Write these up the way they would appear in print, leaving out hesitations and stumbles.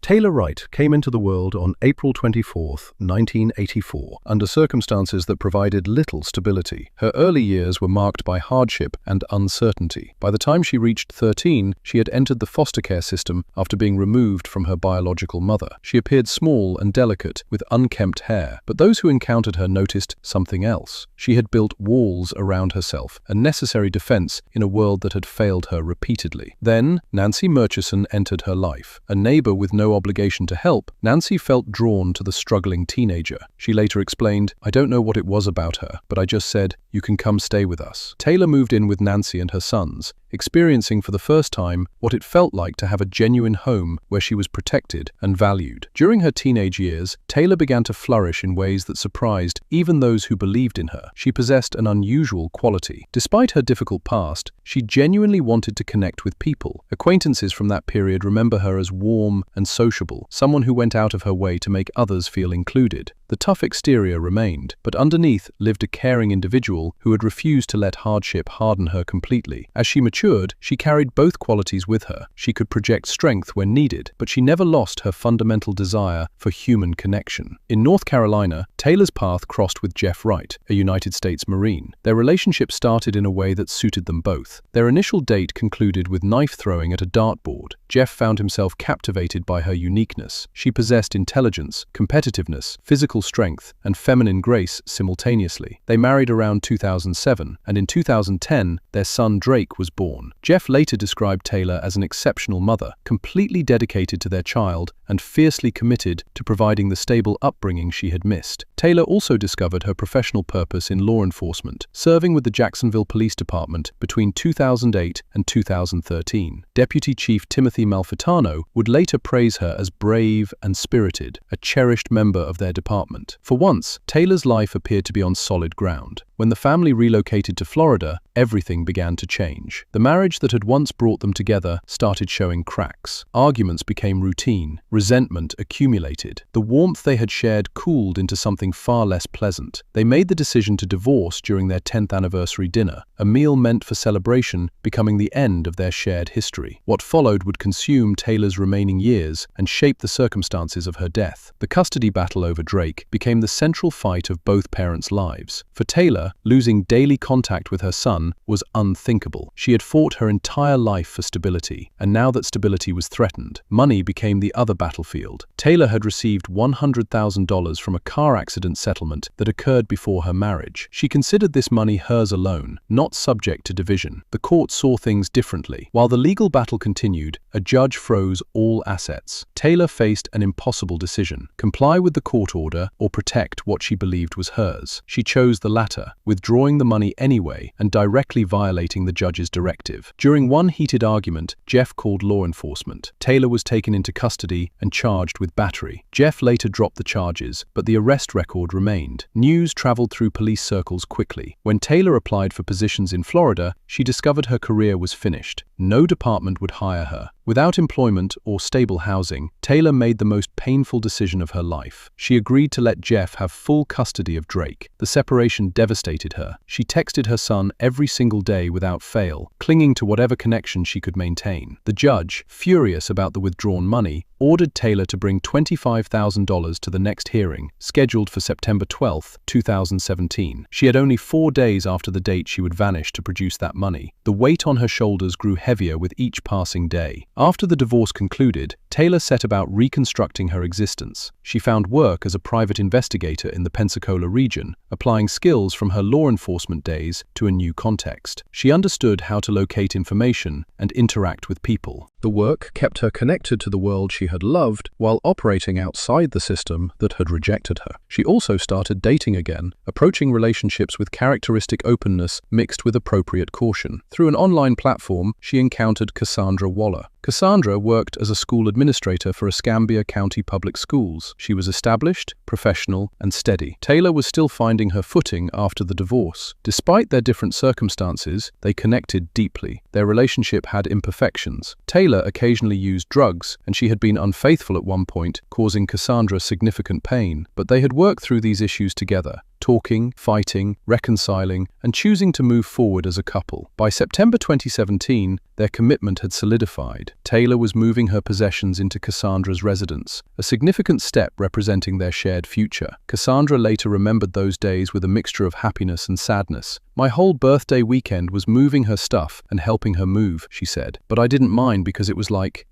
Taylor Wright came into the world on April 24, 1984, under circumstances that provided little stability. Her early years were marked by hardship and uncertainty. By the time she reached 13, she had entered the foster care system after being removed from her biological mother. She appeared small and delicate, with unkempt hair, but those who encountered her noticed something else. She had built walls around herself, a necessary defense in a world that had failed her repeatedly. Then, Nancy Murchison entered her life. A neighbor with no obligation to help, Nancy felt drawn to the struggling teenager. She later explained, "I don't know what it was about her, but I just said, you can come stay with us." Taylor moved in with Nancy and her sons, experiencing for the first time what it felt like to have a genuine home where she was protected and valued. During her teenage years, Taylor began to flourish in ways that surprised even those who believed in her. She possessed an unusual quality. Despite her difficult past, she genuinely wanted to connect with people. Acquaintances from that period remember her as warm and sociable, someone who went out of her way to make others feel included. The tough exterior remained, but underneath lived a caring individual who had refused to let hardship harden her completely. As she matured, she carried both qualities with her. She could project strength when needed, but she never lost her fundamental desire for human connection. In North Carolina, Taylor's path crossed with Jeff Wright, a United States Marine. Their relationship started in a way that suited them both. Their initial date concluded with knife throwing at a dartboard. Jeff found himself captivated by her uniqueness. She possessed intelligence, competitiveness, physical strength, and feminine grace simultaneously. They married around 2007, and in 2010, their son Drake was born. Jeff later described Taylor as an exceptional mother, completely dedicated to their child and fiercely committed to providing the stable upbringing she had missed. Taylor also discovered her professional purpose in law enforcement, serving with the Jacksonville Police Department between 2008 and 2013. Deputy Chief Timothy Malfitano would later praise her as brave and spirited, a cherished member of their department. For once, Taylor's life appeared to be on solid ground. When the family relocated to Florida, everything began to change. The marriage that had once brought them together started showing cracks. Arguments became routine. Resentment accumulated. The warmth they had shared cooled into something far less pleasant. They made the decision to divorce during their 10th anniversary dinner, a meal meant for celebration becoming the end of their shared history. What followed would consume Taylor's remaining years and shape the circumstances of her death. The custody battle over Drake became the central fight of both parents' lives. For Taylor, losing daily contact with her son was unthinkable. She had fought her entire life for stability, and now that stability was threatened, money became the other battlefield. Taylor had received $100,000 from a car accident settlement that occurred before her marriage. She considered this money hers alone, not subject to division. The court saw things differently. While the legal battle continued, a judge froze all assets. Taylor faced an impossible decision: comply with the court order or protect what she believed was hers. She chose the latter, withdrawing the money anyway and directly violating the judge's directive. During one heated argument, Jeff called law enforcement. Taylor was taken into custody and charged with battery. Jeff later dropped the charges, but the arrest record remained. News traveled through police circles quickly. When Taylor applied for positions in Florida, she discovered her career was finished. No department would hire her. Without employment or stable housing, Taylor made the most painful decision of her life. She agreed to let Jeff have full custody of Drake. The separation devastated her. She texted her son every single day without fail, clinging to whatever connection she could maintain. The judge, furious about the withdrawn money, ordered Taylor to bring $25,000 to the next hearing, scheduled for September 12, 2017. She had only 4 days after the date she would vanish to produce that money. The weight on her shoulders grew heavier with each passing day. After the divorce concluded, Taylor set about reconstructing her existence. She found work as a private investigator in the Pensacola region, applying skills from her law enforcement days to a new context. She understood how to locate information and interact with people. The work kept her connected to the world she had loved while operating outside the system that had rejected her. She also started dating again, approaching relationships with characteristic openness mixed with appropriate caution. Through an online platform, she encountered Cassandra Waller. Cassandra worked as a school administrator for Escambia County Public Schools. She was established, professional, and steady. Taylor was still finding her footing after the divorce. Despite their different circumstances, they connected deeply. Their relationship had imperfections. Taylor occasionally used drugs, and she had been unfaithful at one point, causing Cassandra significant pain. But they had worked through these issues together, talking, fighting, reconciling, and choosing to move forward as a couple. By September 2017, their commitment had solidified. Taylor was moving her possessions into Cassandra's residence, a significant step representing their shared future. Cassandra later remembered those days with a mixture of happiness and sadness. "My whole birthday weekend was moving her stuff and helping her move," she said. "But I didn't mind because it was like,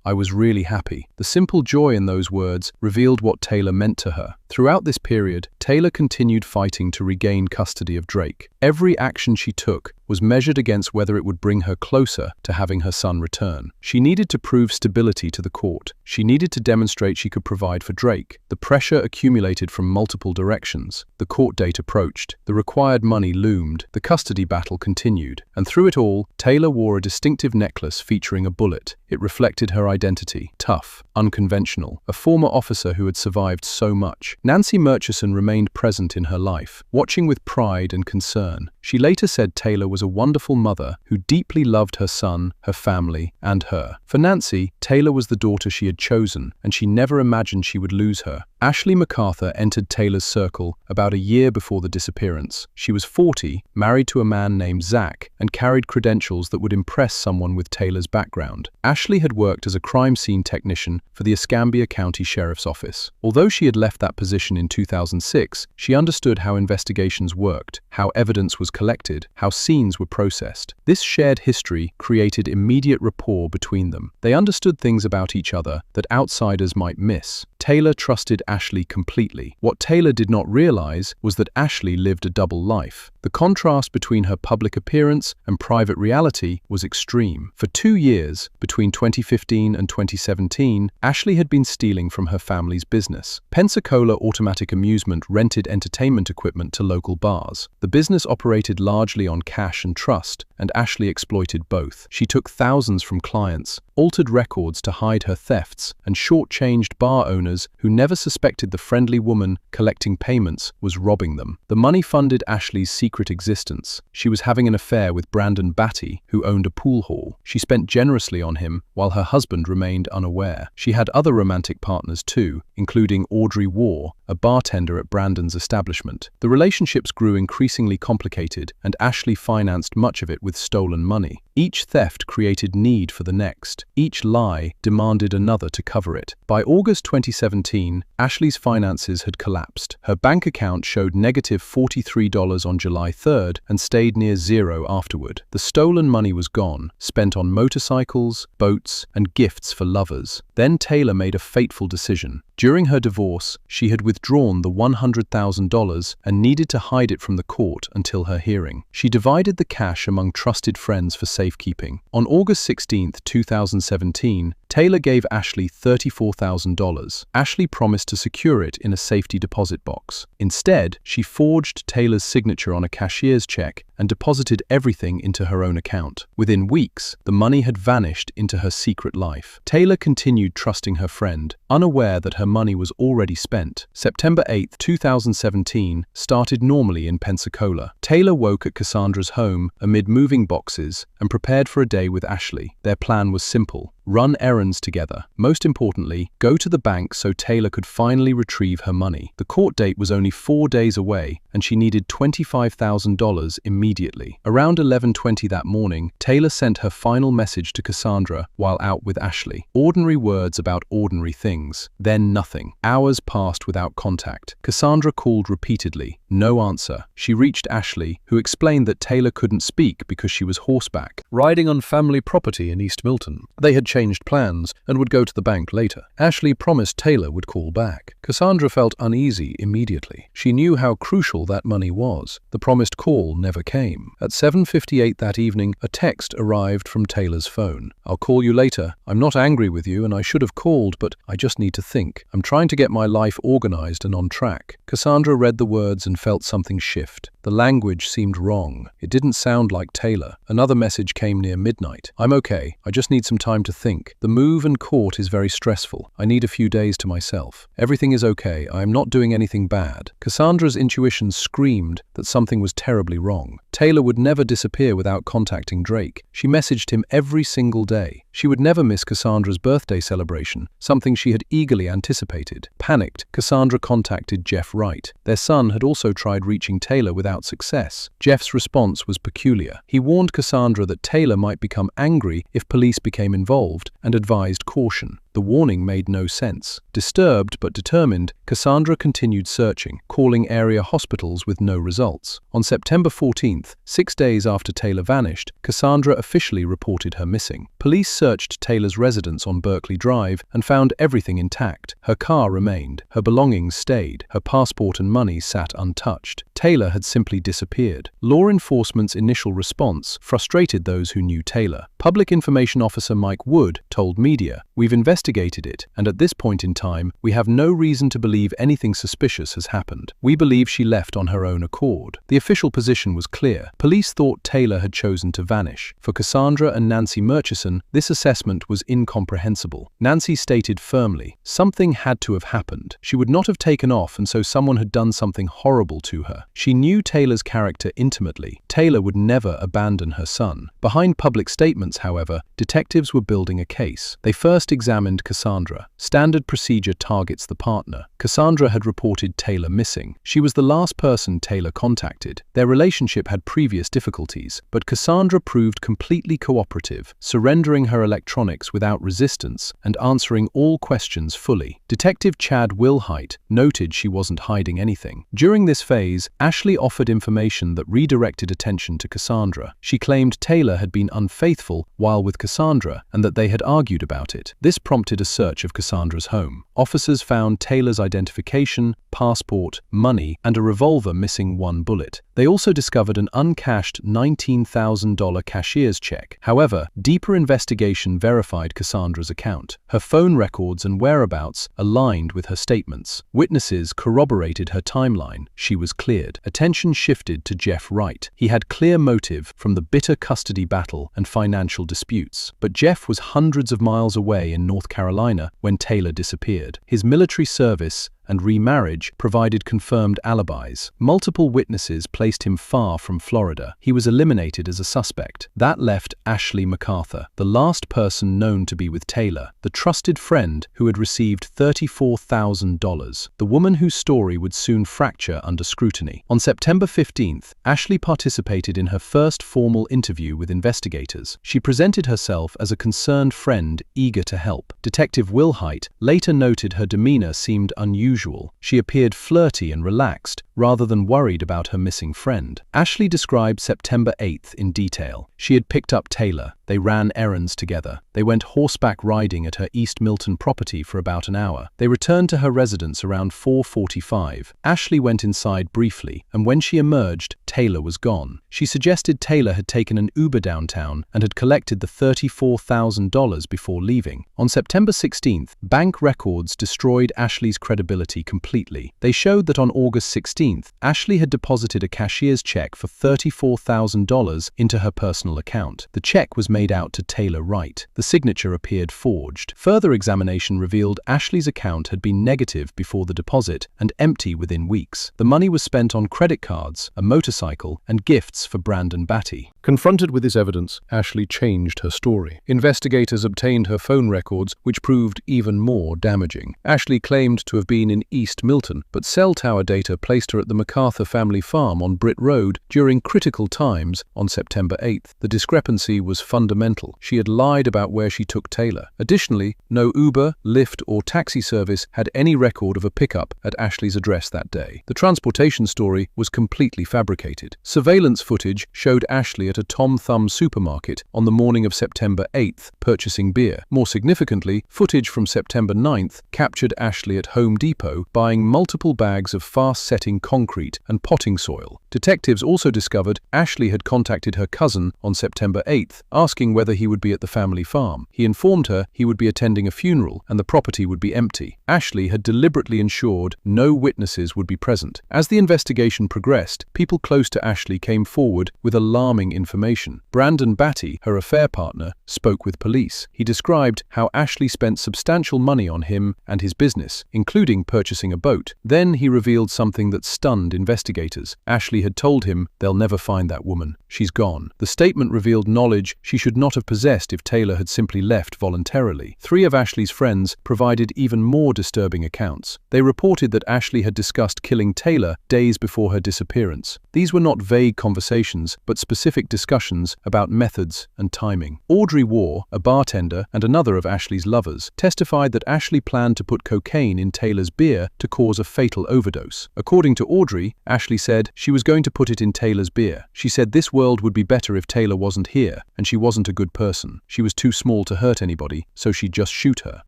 I was really happy." The simple joy in those words revealed what Taylor meant to her. Throughout this period, Taylor continued fighting to regain custody of Drake. Every action she took was measured against whether it would bring her closer to having her son return. She needed to prove stability to the court. She needed to demonstrate she could provide for Drake. The pressure accumulated from multiple directions. The court date approached. The required money loomed. The custody battle continued. And through it all, Taylor wore a distinctive necklace featuring a bullet. It reflected her identity: tough, unconventional, a former officer who had survived so much. Nancy Murchison remained present in her life, watching with pride and concern. She later said Taylor was a wonderful mother who deeply loved her son, her family, and her. For Nancy, Taylor was the daughter she had chosen, and she never imagined she would lose her. Ashley MacArthur entered Taylor's circle about a year before the disappearance. She was 40, married to a man named Zach, and carried credentials that would impress someone with Taylor's background. Ashley had worked as a crime scene technician for the Escambia County Sheriff's Office. Although she had left that position in 2006, she understood how investigations worked, how evidence was collected, how scenes were processed. This shared history created immediate rapport between them. They understood things about each other that outsiders might miss. Taylor trusted Ashley completely. What Taylor did not realize was that Ashley lived a double life. The contrast between her public appearance and private reality was extreme. For 2 years, between 2015 and 2017, Ashley had been stealing from her family's business. Pensacola Automatic Amusement rented entertainment equipment to local bars. The business operated largely on cash and trust, and Ashley exploited both. She took thousands from clients, altered records to hide her thefts, and shortchanged bar owners who never suspected the friendly woman collecting payments was robbing them. The money funded Ashley's secret existence. She was having an affair with Brandon Batty, who owned a pool hall. She spent generously on him, while her husband remained unaware. She had other romantic partners too, including Audrey Waugh, a bartender at Brandon's establishment. The relationships grew increasingly complicated, and Ashley financed much of it with stolen money. Each theft created need for the next. Each lie demanded another to cover it. By August 2017, Ashley's finances had collapsed. Her bank account showed negative $43 on July 3rd and stayed near zero afterward. The stolen money was gone, spent on motorcycles, boats, and gifts for lovers. Then Taylor made a fateful decision. During her divorce, she had withdrawn the $100,000 and needed to hide it from the court until her hearing. She divided the cash among trusted friends for safekeeping. On August 16, 2017, Taylor gave Ashley $34,000. Ashley promised to secure it in a safety deposit box. Instead, she forged Taylor's signature on a cashier's check and deposited everything into her own account. Within weeks, the money had vanished into her secret life. Taylor continued trusting her friend, unaware that her money was already spent. September 8, 2017 started normally in Pensacola. Taylor woke at Cassandra's home amid moving boxes and prepared for a day with Ashley. Their plan was simple: run errands together. Most importantly, go to the bank so Taylor could finally retrieve her money. The court date was only 4 days away, and she needed $25,000 immediately. Around 11:20 that morning, Taylor sent her final message to Cassandra while out with Ashley. Ordinary words about ordinary things. Then nothing. Hours passed without contact. Cassandra called repeatedly. No answer. She reached Ashley, who explained that Taylor couldn't speak because she was horseback riding on family property in East Milton. They had changed plans and would go to the bank later. Ashley promised Taylor would call back. Cassandra felt uneasy immediately. She knew how crucial that money was. The promised call never came. At 7:58 that evening, a text arrived from Taylor's phone. "I'll call you later. I'm not angry with you and I should have called, but I just need to think. I'm trying to get my life organized and on track." Cassandra read the words and felt something shift. The language seemed wrong. It didn't sound like Taylor. Another message came near midnight. I'm okay. I just need some time to think. The move and court is very stressful. I need a few days to myself. Everything is okay. I am not doing anything bad. Cassandra's intuition screamed that something was terribly wrong. Taylor would never disappear without contacting Drake. She messaged him every single day. She would never miss Cassandra's birthday celebration, something she had eagerly anticipated. Panicked, Cassandra contacted Jeff Wright. Their son had also tried reaching Taylor without success. Jeff's response was peculiar. He warned Cassandra that Taylor might become angry if police became involved and advised caution. The warning made no sense. Disturbed but determined, Cassandra continued searching, calling area hospitals with no results. On September 14th, 6 days after Taylor vanished, Cassandra officially reported her missing. Police searched Taylor's residence on Berkeley Drive and found everything intact. Her car remained. Her belongings stayed. Her passport and money sat untouched. Taylor had simply disappeared. Law enforcement's initial response frustrated those who knew Taylor. Public Information Officer Mike Wood told media, "We've investigated it, and at this point in time, we have no reason to believe anything suspicious has happened. We believe she left on her own accord." The official position was clear. Police thought Taylor had chosen to vanish. For Cassandra and Nancy Murchison, this assessment was incomprehensible. Nancy stated firmly, something had to have happened. She would not have taken off, and so someone had done something horrible to her. She knew Taylor's character intimately. Taylor would never abandon her son. Behind public statements, however, detectives were building a case. They first examined Cassandra. Standard procedure targets the partner. Cassandra had reported Taylor missing. She was the last person Taylor contacted. Their relationship had previous difficulties, but Cassandra proved completely cooperative, surrendering her electronics without resistance and answering all questions fully. Detective Chad Wilhite noted she wasn't hiding anything. During this phase, Ashley offered information that redirected attention to Cassandra. She claimed Taylor had been unfaithful while with Cassandra and that they had argued about it. This prompted a search of Cassandra's home. Officers found Taylor's identification, passport, money, and a revolver missing one bullet. They also discovered an uncashed $19,000 cashier's check. However, deeper investigation verified Cassandra's account. Her phone records and whereabouts aligned with her statements. Witnesses corroborated her timeline. She was cleared. Attention shifted to Jeff Wright. He had clear motive from the bitter custody battle and financial disputes. But Jeff was hundreds of miles away in North Carolina when Taylor disappeared. His military service and remarriage provided confirmed alibis. Multiple witnesses placed him far from Florida. He was eliminated as a suspect. That left Ashley MacArthur, the last person known to be with Taylor, the trusted friend who had received $34,000, the woman whose story would soon fracture under scrutiny. On September 15th, Ashley participated in her first formal interview with investigators. She presented herself as a concerned friend eager to help. Detective Wilhite later noted her demeanor seemed unusual. She appeared flirty and relaxed, rather than worried about her missing friend. Ashley described September 8th in detail. She had picked up Taylor. They ran errands together. They went horseback riding at her East Milton property for about an hour. They returned to her residence around 4:45. Ashley went inside briefly, and when she emerged, Taylor was gone. She suggested Taylor had taken an Uber downtown and had collected the $34,000 before leaving. On September 16th, bank records destroyed Ashley's credibility completely. They showed that on August 16th, Ashley had deposited a cashier's check for $34,000 into her personal account. The check was made out to Taylor Wright. The signature appeared forged. Further examination revealed Ashley's account had been negative before the deposit and empty within weeks. The money was spent on credit cards, a motorcycle, and gifts for Brandon Batty. Confronted with this evidence, Ashley changed her story. Investigators obtained her phone records, which proved even more damaging. Ashley claimed to have been in East Milton, but cell tower data placed her at the MacArthur family farm on Britt Road during critical times on September 8th. The discrepancy was fundamental. She had lied about where she took Taylor. Additionally, no Uber, Lyft, or taxi service had any record of a pickup at Ashley's address that day. The transportation story was completely fabricated. Surveillance footage showed Ashley at a Tom Thumb supermarket on the morning of September 8th, purchasing beer. More significantly, footage from September 9th captured Ashley at Home Depot buying multiple bags of fast-setting concrete and potting soil. Detectives also discovered Ashley had contacted her cousin on September 8th, asking whether he would be at the family farm. He informed her he would be attending a funeral and the property would be empty. Ashley had deliberately ensured no witnesses would be present. As the investigation progressed, people close to Ashley came forward with alarming information. Brandon Batty, her affair partner, spoke with police. He described how Ashley spent substantial money on him and his business, including purchasing a boat. Then he revealed something that stunned investigators. Ashley had told him, "They'll never find that woman. She's gone." The statement revealed knowledge she should not have possessed if Taylor had simply left voluntarily. 3 of Ashley's friends provided even more disturbing accounts. They reported that Ashley had discussed killing Taylor days before her disappearance. These were not vague conversations, but specific discussions about methods and timing. Audrey Waugh, a bartender and another of Ashley's lovers, testified that Ashley planned to put cocaine in Taylor's beer to cause a fatal overdose. According to Audrey, Ashley said she was going to put it in Taylor's beer. She said this world would be better if Taylor wasn't here, and she wasn't a good person. She was too small to hurt anybody, so she'd just shoot her.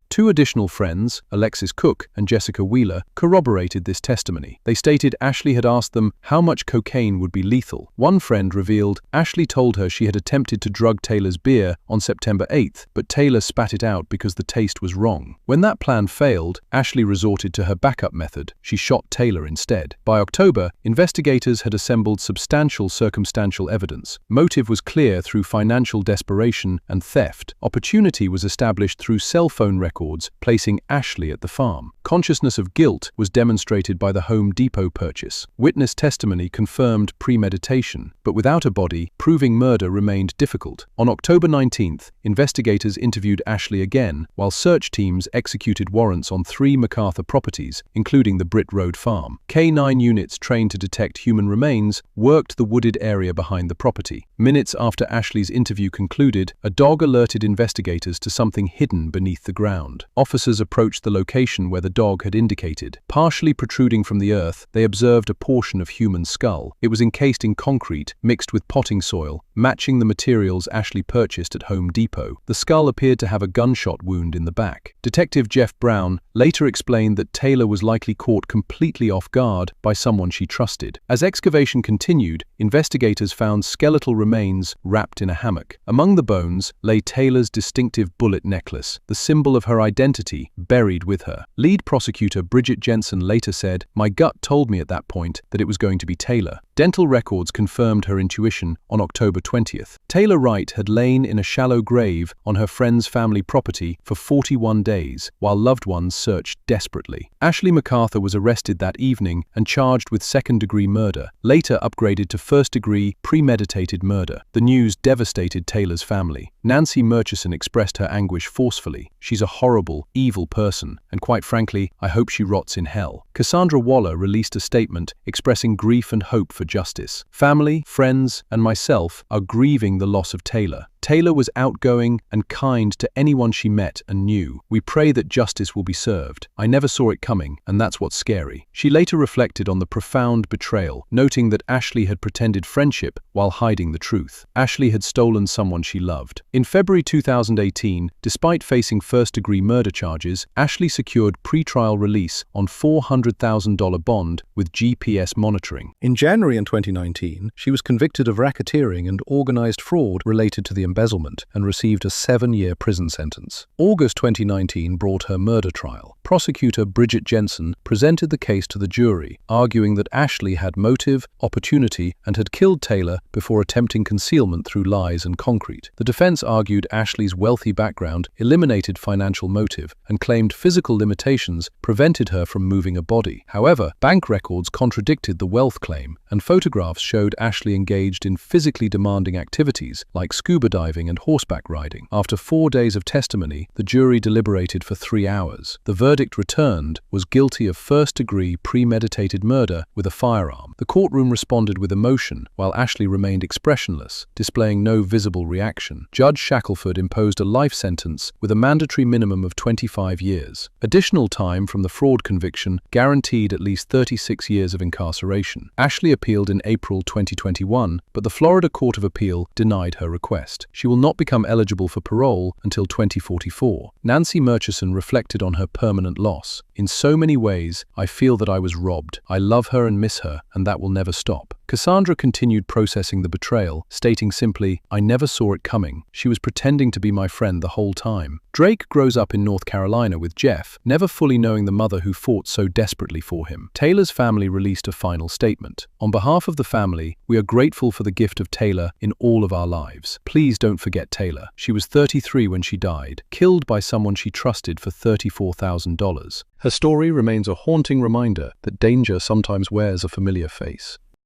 2 additional friends, Alexis Cook and Jessica Wheeler, corroborated this testimony. They stated Ashley had asked them how much cocaine would be lethal. One friend revealed Ashley told her she had attempted to drug Taylor's beer on September 8th, but Taylor spat it out because the taste was wrong. When that plan failed, Ashley resorted to her backup method. She shot Taylor instead. By October, investigators had assembled substantial circumstantial evidence. Motive was clear through financial desperation and theft. Opportunity was established through cell phone records placing Ashley at the farm. Consciousness of guilt was demonstrated by the Home Depot purchase. Witness testimony confirmed premeditation, but without a body, proving murder remained difficult. On October 19th, investigators interviewed Ashley again, while search teams executed warrants on 3 MacArthur properties, including the Britt Road farm. K-9 units trained to detect human remains worked the wooded area behind the property. Minutes after Ashley's interview concluded, a dog alerted investigators to something hidden beneath the ground. Officers approached the location where the dog had indicated. Partially protruding from the earth, they observed a portion of human skull. It was encased in concrete, mixed with potting soil, matching the materials Ashley purchased at Home Depot. The skull appeared to have a gunshot wound in the back. Detective Jeff Brown later explained that Taylor was likely caught completely off guard by someone she trusted. As excavation continued, investigators found skeletal remains wrapped in a hammock. Among the bones lay Taylor's distinctive bullet necklace, the symbol of her identity buried with her. Lead prosecutor Bridget Jensen later said, "My gut told me at that point that it was going to be Taylor." Dental records confirmed her intuition on October 20th. Taylor Wright had lain in a shallow grave on her friend's family property for 41 days, while loved ones searched desperately. Ashley MacArthur was arrested that evening and charged with second-degree murder, later upgraded to first-degree premeditated murder. The news devastated Taylor's family. Nancy Murchison expressed her anguish forcefully. "She's a horrible, evil person, and quite frankly, I hope she rots in hell." Cassandra Waller released a statement expressing grief and hope for justice. "Family, friends, and myself are grieving the loss of Taylor. Taylor was outgoing and kind to anyone she met and knew. We pray that justice will be served. I never saw it coming, and that's what's scary." She later reflected on the profound betrayal, noting that Ashley had pretended friendship while hiding the truth. Ashley had stolen someone she loved. In February 2018, despite facing first-degree murder charges, Ashley secured pretrial release on $400,000 bond with GPS monitoring. In January 2019, she was convicted of racketeering and organized fraud related to the embezzlement and received a 7-year prison sentence. August 2019 brought her murder trial. Prosecutor Bridget Jensen presented the case to the jury, arguing that Ashley had motive, opportunity, and had killed Taylor before attempting concealment through lies and concrete. The defense argued Ashley's wealthy background eliminated financial motive and claimed physical limitations prevented her from moving a body. However, bank records contradicted the wealth claim, and photographs showed Ashley engaged in physically demanding activities like scuba diving and horseback riding. After 4 days of testimony, the jury deliberated for 3 hours. The verdict returned was guilty of first-degree premeditated murder with a firearm. The courtroom responded with emotion, while Ashley remained expressionless, displaying no visible reaction. Judge Shackelford imposed a life sentence with a mandatory minimum of 25 years. Additional time from the fraud conviction guaranteed at least 36 years of incarceration. Ashley appealed in April 2021, but the Florida Court of Appeal denied her request. She will not become eligible for parole until 2044. Nancy Murchison reflected on her permanent loss. "In so many ways, I feel that I was robbed. I love her and miss her, and that will never stop." Cassandra continued processing the betrayal, stating simply, "I never saw it coming. She was pretending to be my friend the whole time." Drake grows up in North Carolina with Jeff, never fully knowing the mother who fought so desperately for him. Taylor's family released a final statement. "On behalf of the family, we are grateful for the gift of Taylor in all of our lives. Please don't forget Taylor. She was 33 when she died, killed by someone she trusted for $34,000. Her story remains a haunting reminder that danger sometimes wears a familiar face.